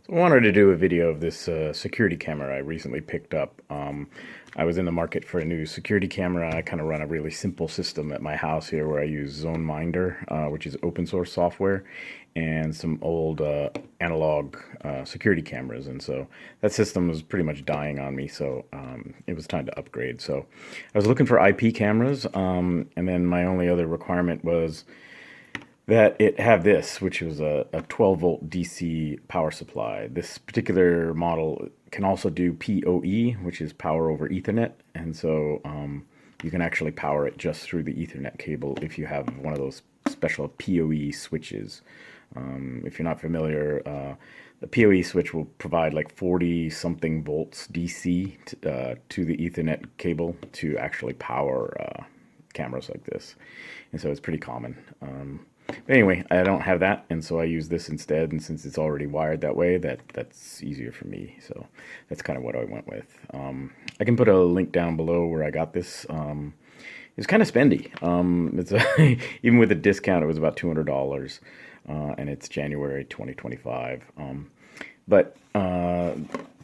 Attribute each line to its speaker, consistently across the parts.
Speaker 1: So I wanted to do a video of this security camera I recently picked up. I was in the market for a new security camera. I kind of run a really simple system at my house here where I use ZoneMinder, which is open source software, and some old analog security cameras. And so that system was pretty much dying on me, so it was time to upgrade. So I was looking for IP cameras, and then my only other requirement was that it have this, which was a 12 volt DC power supply. This particular model can also do PoE, which is power over Ethernet, and so you can actually power it just through the Ethernet cable if you have one of those special PoE switches. If you're not familiar, the PoE switch will provide like 40 something volts DC to the Ethernet cable to actually power cameras like this, and so it's pretty common. But anyway, I don't have that, and so I use this instead. And since it's already wired that way, that's easier for me. So that's kind of what I went with. I can put a link down below where I got this. It's kind of spendy. Even with a discount, it was about $200, and it's January 2025. But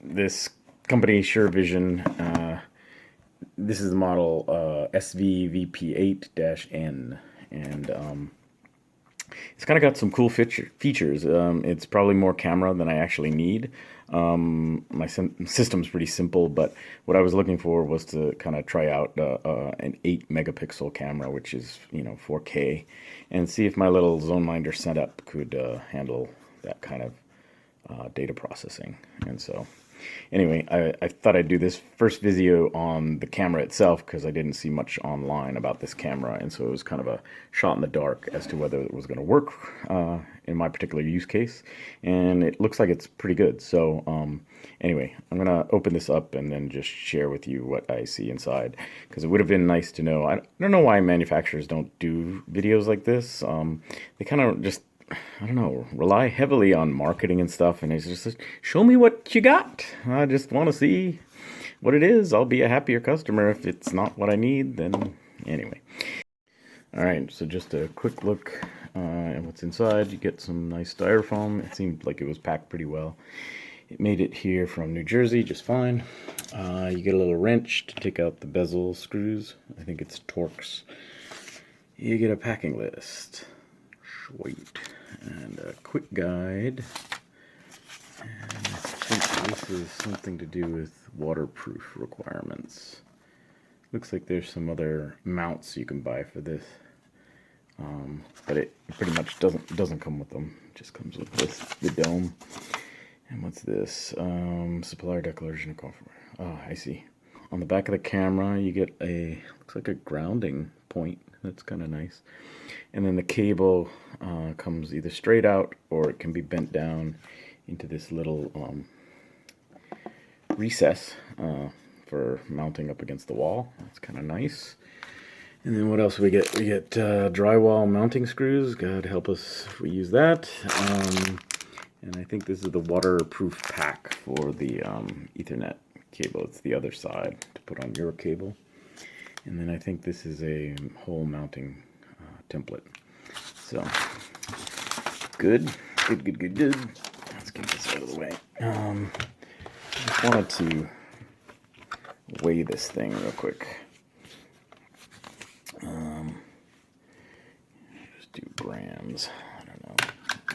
Speaker 1: this company, SureVision, this is the model SV-VP8-N, and it's kind of got some cool features. It's probably more camera than I actually need. My system's pretty simple, but what I was looking for was to kind of try out an 8 megapixel camera, which is 4K, and see if my little ZoneMinder setup could handle that kind of data processing. And so anyway, I thought I'd do this first video on the camera itself because I didn't see much online about this camera, and so it was kind of a shot in the dark as to whether it was going to work in my particular use case, and it looks like it's pretty good. So anyway, I'm going to open this up and then just share with you what I see inside, because it would have been nice to know. I don't know why manufacturers don't do videos like this. They kind of just, I don't know, rely heavily on marketing and stuff, and it's just, show me what you got. I just want to see what it is. I'll be a happier customer. If it's not what I need, then anyway. All right, so just a quick look at what's inside. You get some nice styrofoam. It seemed like it was packed pretty well. It made it here from New Jersey just fine. You get a little wrench to take out the bezel screws. I think it's Torx. You get a packing list. Sweet. And a quick guide. And I think this is something to do with waterproof requirements. Looks like there's some other mounts you can buy for this, but it pretty much doesn't come with them. It just comes with this, the dome. And what's this? Supplier declaration of comfort. Oh, I see. On the back of the camera, you get looks like a grounding point. That's kind of nice. And then the cable comes either straight out or it can be bent down into this little recess for mounting up against the wall. That's kind of nice. And then what else we get? We get drywall mounting screws. God help us if we use that. And I think this is the waterproof pack for the Ethernet cable. It's the other side to put on your cable. And then I think this is a hole mounting template. So, good. Let's get this out of the way. I just wanted to weigh this thing real quick. Just do grams. I don't know.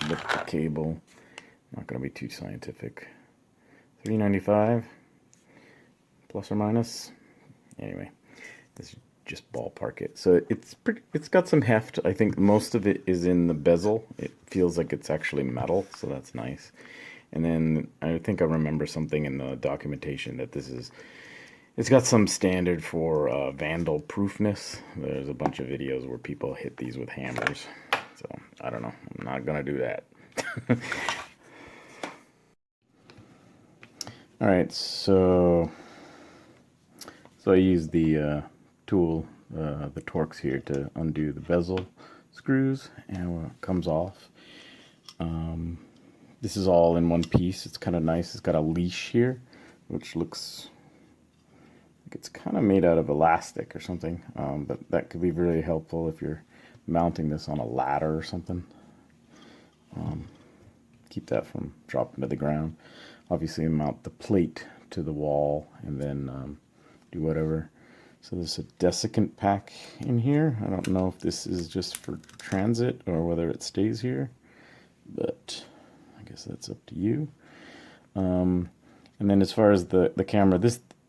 Speaker 1: Lift the cable. Not going to be too scientific. 395 plus or minus. Anyway, this is just ballpark it. So it's got some heft. I think most of it is in the bezel. It feels like it's actually metal, so that's nice. And then I think I remember something in the documentation that it's got some standard for vandal proofness. There's a bunch of videos where people hit these with hammers. So I don't know. I'm not gonna do that. All right, so I use the tool, the Torx here, to undo the bezel screws, and when it comes off, this is all in one piece. It's kind of nice. It's got a leash here, which looks like it's kind of made out of elastic or something, but that could be really helpful if you're mounting this on a ladder or something. keep that from dropping to the ground. Obviously mount the plate to the wall and then do whatever. So there's a desiccant pack in here. I don't know if this is just for transit or whether it stays here, but I guess that's up to you. And then as far as the camera,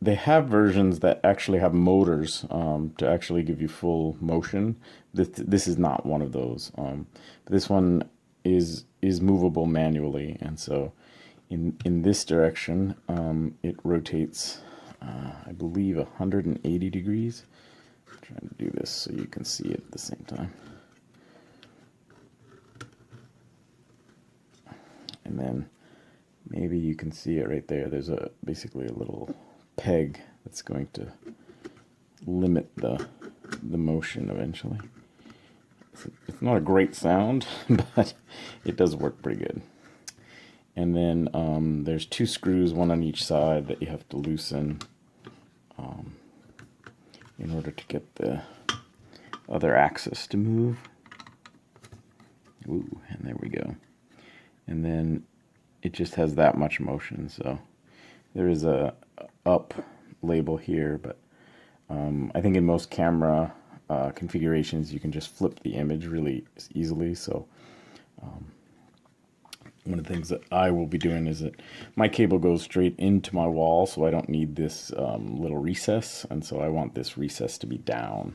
Speaker 1: they have versions that actually have motors to actually give you full motion. This is not one of those. But this one is movable manually, and so in this direction it rotates, I believe 180 degrees. I'm trying to do this so you can see it at the same time. And then maybe you can see it right there. There's basically a little peg that's going to limit the motion eventually. It's not a great sound, but it does work pretty good. And then there's two screws, one on each side, that you have to loosen in order to get the other axis to move. Ooh, and there we go. And then it just has that much motion, so there is a up label here, but I think in most camera configurations you can just flip the image really easily. So one of the things that I will be doing is that my cable goes straight into my wall, so I don't need this little recess, and so I want this recess to be down.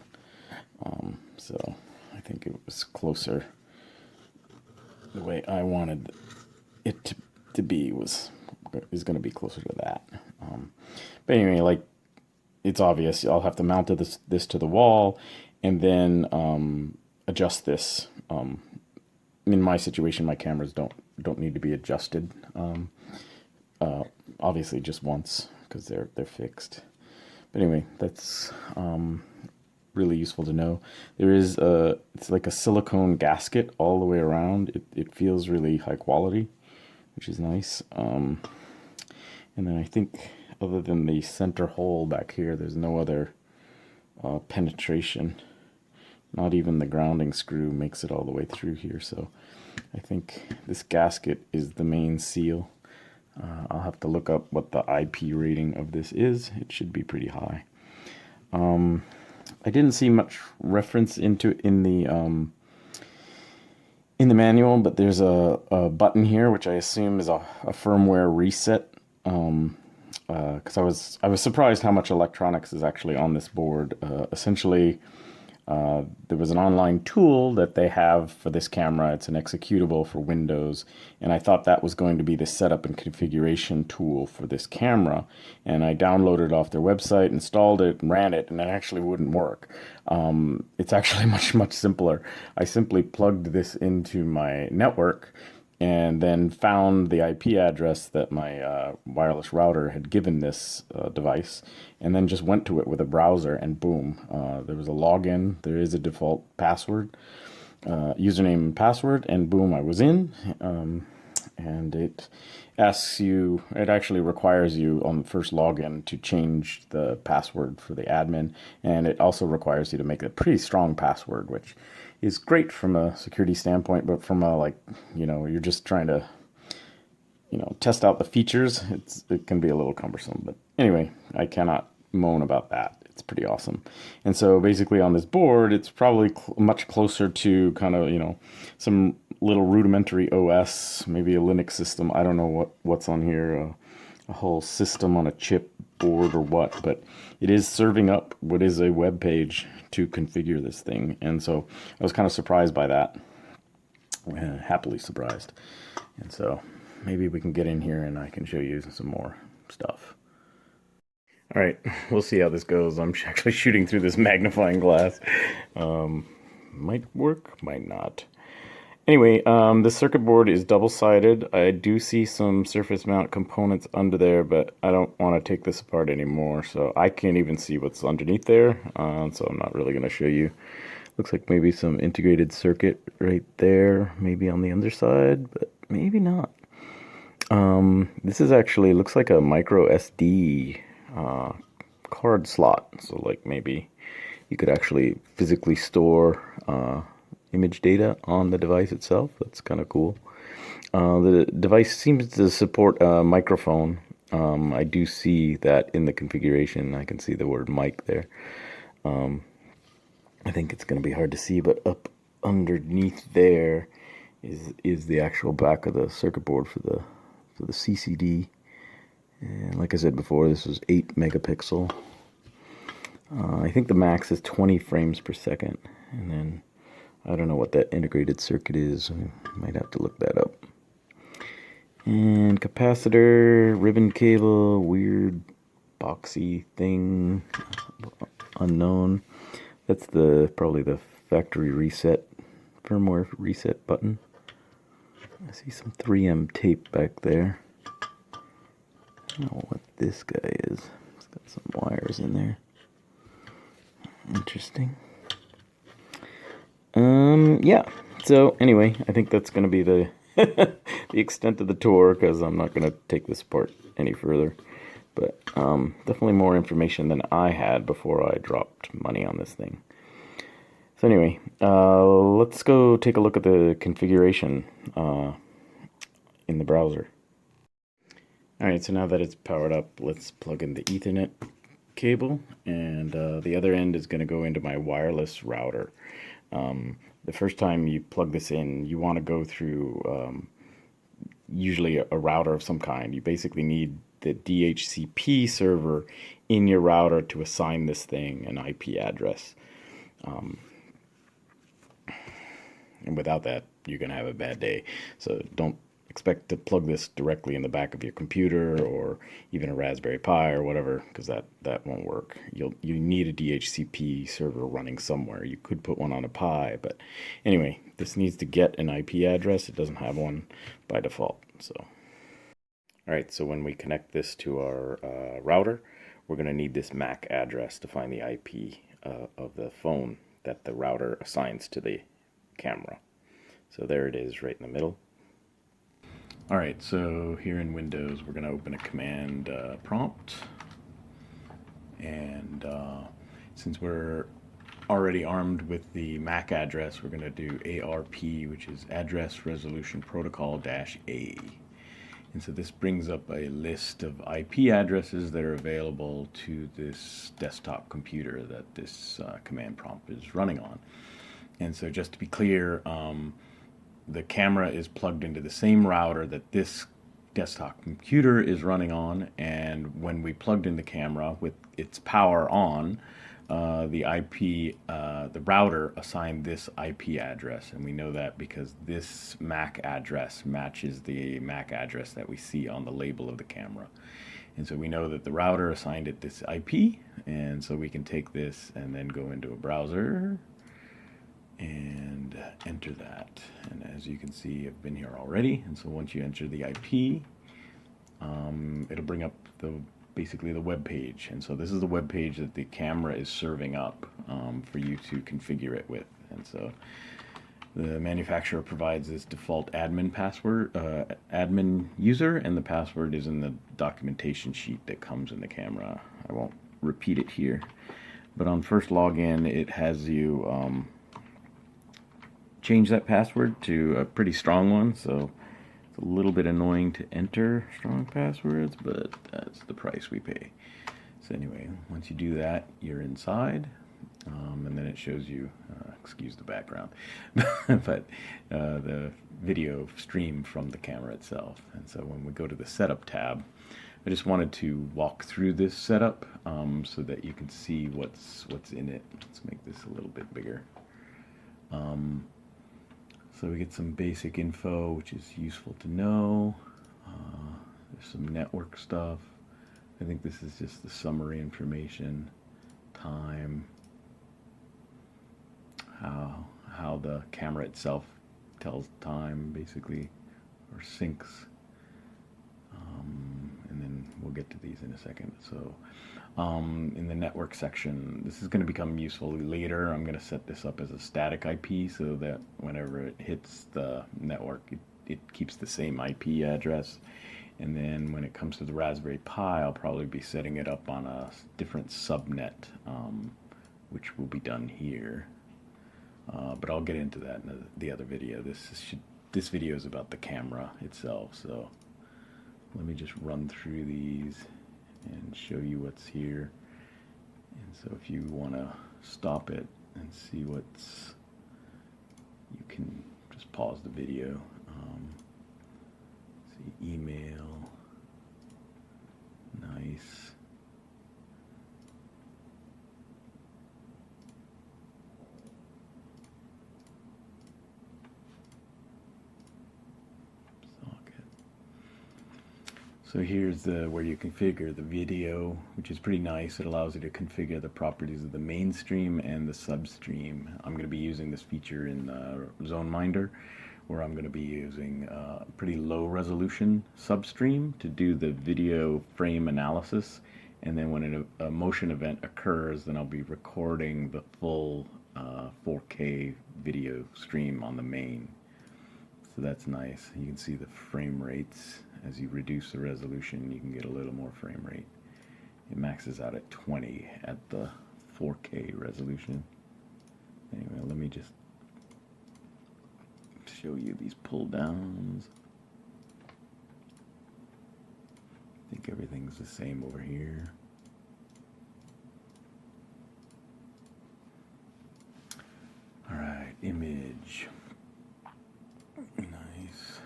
Speaker 1: So I think it was closer. The way I wanted it to be is going to be closer to that. But anyway, like, it's obvious. I'll have to mount this to the wall, and then adjust this. In my situation, my cameras don't need to be adjusted. Obviously, just once because they're fixed. But anyway, that's really useful to know. There is it's like a silicone gasket all the way around. It feels really high quality, which is nice. And then I think other than the center hole back here, there's no other penetration. Not even the grounding screw makes it all the way through here. So I think this gasket is the main seal. I'll have to look up what the IP rating of this is. It should be pretty high. I didn't see much reference into it in the manual, but there's a button here, which I assume is a firmware reset. Because I was surprised how much electronics is actually on this board. Essentially, there was an online tool that they have for this camera. It's an executable for Windows, and I thought that was going to be the setup and configuration tool for this camera. And I downloaded it off their website, installed it, and ran it, and it actually wouldn't work. It's actually much simpler. I simply plugged this into my network and then found the IP address that my wireless router had given this device, and then just went to it with a browser, and boom, there was a login. There is a default password, username and password, and boom, I was in. And it asks you, it actually requires you on the first login to change the password for the admin, and it also requires you to make a pretty strong password, which is great from a security standpoint, but from a, you're just trying to, test out the features, it can be a little cumbersome. But anyway, I cannot moan about that. It's pretty awesome. And so basically on this board, it's probably much closer to kind of, some little rudimentary OS, maybe a Linux system. I don't know what's on here, a whole system on a chip board or what, but it is serving up what is a web page to configure this thing. And so I was kind of surprised by that, happily surprised. And so maybe we can get in here and I can show you some more stuff. All right, we'll see how this goes. I'm actually shooting through this magnifying glass. Might work, might not. Anyway, the circuit board is double-sided. I do see some surface mount components under there, but I don't want to take this apart anymore, so I can't even see what's underneath there, so I'm not really going to show you. Looks like maybe some integrated circuit right there, maybe on the underside, but maybe not. This is actually, looks like a micro SD card slot, so like maybe you could actually physically store image data on the device itself. That's kind of cool. The device seems to support a microphone. I do see that in the configuration. I can see the word mic there. I think it's going to be hard to see, but up underneath there is the actual back of the circuit board for the CCD. And like I said before, this was 8 megapixel. I think the max is 20 frames per second. And then I don't know what that integrated circuit is. I might have to look that up. And capacitor, ribbon cable, weird boxy thing, unknown. That's probably the factory reset, firmware reset button. I see some 3M tape back there. I don't know what this guy is. It's got some wires in there. Interesting. Yeah. So anyway, I think that's going to be the the extent of the tour, because I'm not going to take this apart any further. But definitely more information than I had before I dropped money on this thing. So anyway, let's go take a look at the configuration in the browser. Alright, so now that it's powered up, let's plug in the Ethernet cable, and the other end is going to go into my wireless router. The first time you plug this in, you want to go through usually a router of some kind. You basically need the DHCP server in your router to assign this thing an IP address. And without that, you're going to have a bad day. So don't expect to plug this directly in the back of your computer or even a Raspberry Pi or whatever, because that won't work. You need a DHCP server running somewhere. You could put one on a Pi, but anyway, this needs to get an IP address. It doesn't have one by default. So, all right. So when we connect this to our router, we're going to need this MAC address to find the IP of the phone that the router assigns to the camera. So there it is, right in the middle. All right, so here in Windows, we're going to open a command prompt. And since we're already armed with the MAC address, we're going to do ARP, which is Address Resolution Protocol-A. And so this brings up a list of IP addresses that are available to this desktop computer that this command prompt is running on. And so just to be clear, the camera is plugged into the same router that this desktop computer is running on, and when we plugged in the camera with its power on, the router assigned this IP address, and we know that because this MAC address matches the MAC address that we see on the label of the camera. And so we know that the router assigned it this IP, and so we can take this and then go into a browser and enter that. And as you can see, I've been here already. And so once you enter the IP, it'll bring up basically the web page. And so this is the web page that the camera is serving up for you to configure it with. And so the manufacturer provides this default admin password, admin user, and the password is in the documentation sheet that comes in the camera. I won't repeat it here, but on first login, it has you change that password to a pretty strong one, so it's a little bit annoying to enter strong passwords, but that's the price we pay. So anyway, once you do that, you're inside, and then it shows you, excuse the background, but the video stream from the camera itself. And so when we go to the setup tab, I just wanted to walk through this setup so that you can see what's in it. Let's make this a little bit bigger. So we get some basic info, which is useful to know. There's some network stuff. I think this is just the summary information. Time. How the camera itself tells time, basically, or syncs. And then we'll get to these in a second. So in the network section, this is going to become useful later. I'm going to set this up as a static IP so that whenever it hits the network, it keeps the same IP address. And then when it comes to the Raspberry Pi, I'll probably be setting it up on a different subnet, which will be done here. But I'll get into that in the other video. This should this video is about the camera itself. So let me just run through these and show you what's here. And so if you want to stop it and see what's, you can just pause the video. See, email, nice. So here's where you configure the video, which is pretty nice. It allows you to configure the properties of the mainstream and the substream. I'm going to be using this feature in ZoneMinder, where I'm going to be using pretty low resolution substream to do the video frame analysis. And then when a motion event occurs, then I'll be recording the full 4K video stream on the main. So that's nice. You can see the frame rates. As you reduce the resolution, you can get a little more frame rate. It maxes out at 20 at the 4K resolution. Anyway, let me just show you these pull downs. I think everything's the same over here. All right, image. Nice.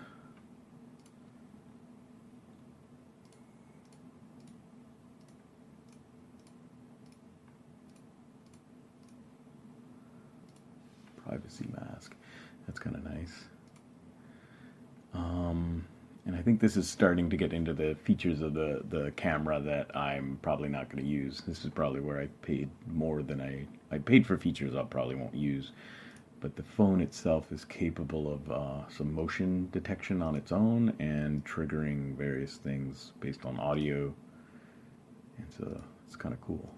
Speaker 1: Privacy mask. That's kind of nice. And I think this is starting to get into the features of the camera that I'm probably not going to use. This is probably where I paid more than I paid for features I probably won't use. But the phone itself is capable of some motion detection on its own and triggering various things based on audio. And so it's kind of cool.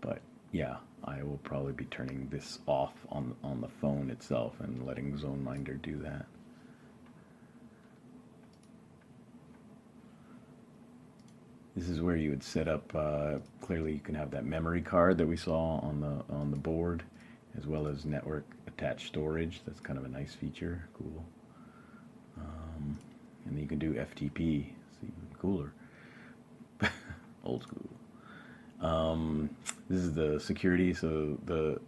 Speaker 1: But yeah, I will probably be turning this off on the phone itself and letting ZoneMinder do that. This is where you would set up, clearly you can have that memory card that we saw on the board, as well as network attached storage. That's kind of a nice feature, cool. And then you can do FTP, it's even cooler. Old school. This is the security, so the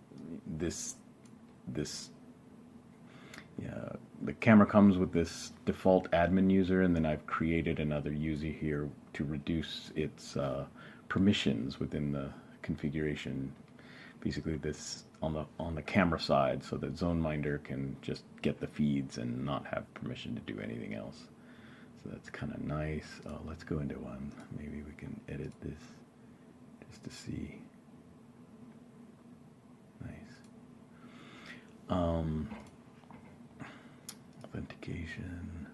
Speaker 1: camera comes with this default admin user, and then I've created another user here to reduce its permissions within the configuration. Basically, this on the camera side, so that ZoneMinder can just get the feeds and not have permission to do anything else. So that's kind of nice. Let's go into one. Maybe we can edit this just to see. Nice. Authentication.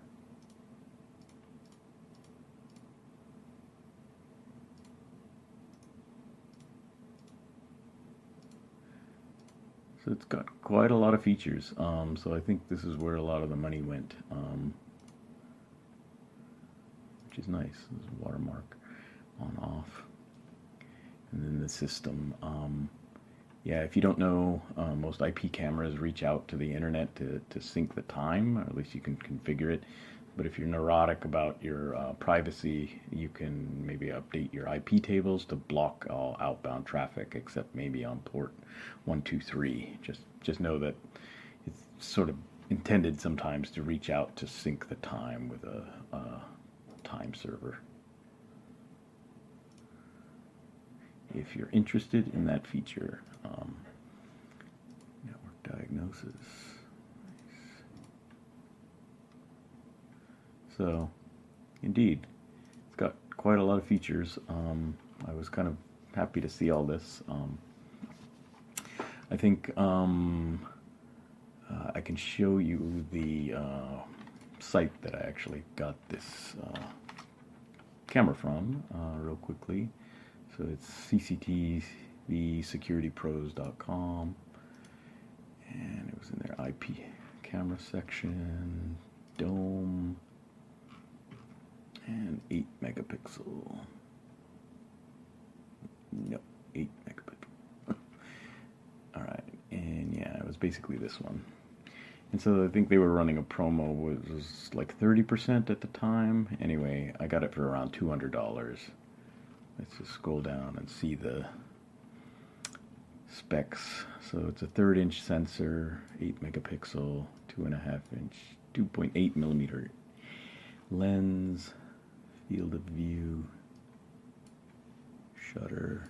Speaker 1: So it's got quite a lot of features. So I think this is where a lot of the money went, which is nice. There's a watermark on off. And then the system. Yeah, if you don't know, most IP cameras reach out to the internet to sync the time, or at least you can configure it. But if you're neurotic about your privacy, you can maybe update your IP tables to block all outbound traffic, except maybe on port 123. Just know that it's sort of intended sometimes to reach out to sync the time with a time server. If you're interested in that feature, network diagnosis. Nice. So, indeed, it's got quite a lot of features. I was kind of happy to see all this. I think I can show you the site that I actually got this camera from real quickly. So it's cctvsecuritypros.com, and it was in their IP camera section, dome, and 8 megapixel. No, 8 megapixel. All right, and yeah, it was basically this one. And so I think they were running a promo, was like 30% at the time. Anyway, I got it for around $200. Let's just scroll down and see the specs. So it's a 1/3 inch sensor, 8 megapixel, 2.5 inch, 2.8 millimeter lens, field of view, shutter.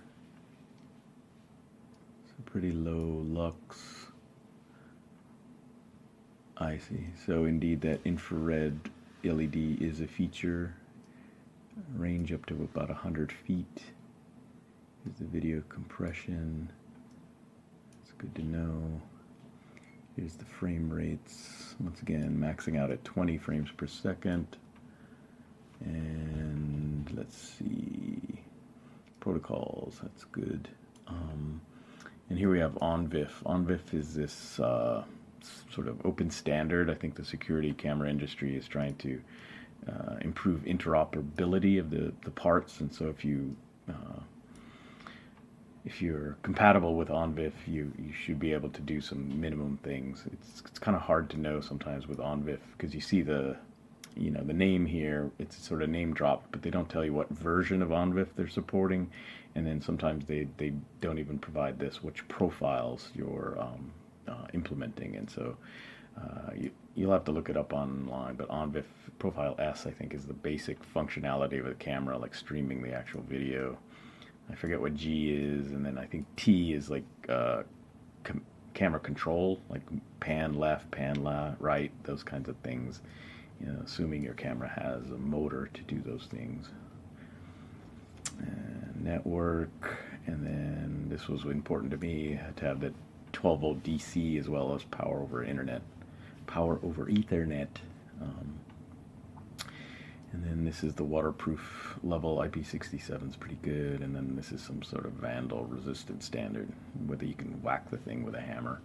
Speaker 1: So pretty low lux. I see. So indeed that infrared LED is a feature. Range up to about 100 feet. Here's the video compression. It's good to know. Here's the frame rates. Once again, maxing out at 20 frames per second. And let's see. Protocols, that's good. And here we have OnVIF. OnVIF is this sort of open standard. I think the security camera industry is trying to improve interoperability of the parts, and so if you're compatible with OnVIF, you should be able to do some minimum things. It's kind of hard to know sometimes with OnVIF because you see the name here. It's sort of name dropped, but they don't tell you what version of OnVIF they're supporting, and then sometimes they don't even provide this, which profiles you're implementing, and so you'll have to look it up online. But OnVIF Profile S, I think, is the basic functionality of the camera, like streaming the actual video. I forget what G is, and then I think T is like camera control, like pan left, pan right, those kinds of things. Assuming your camera has a motor to do those things. And network, and then this was important to me, to have the 12-volt DC as well as power over Ethernet. And then this is the waterproof level. IP67 is pretty good. And then this is some sort of vandal resistant standard, whether you can whack the thing with a hammer.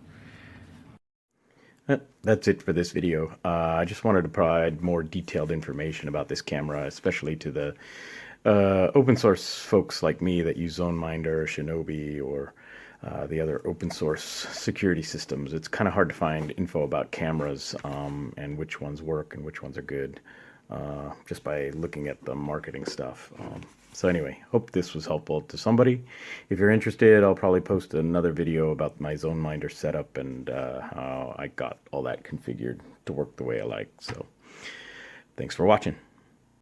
Speaker 1: That's it for this video. I just wanted to provide more detailed information about this camera, especially to the open source folks like me that use ZoneMinder, Shinobi, or the other open source security systems. It's kind of hard to find info about cameras and which ones work and which ones are good just by looking at the marketing stuff. So anyway, hope this was helpful to somebody. If you're interested, I'll probably post another video about my ZoneMinder setup and how I got all that configured to work the way I like. So thanks for watching.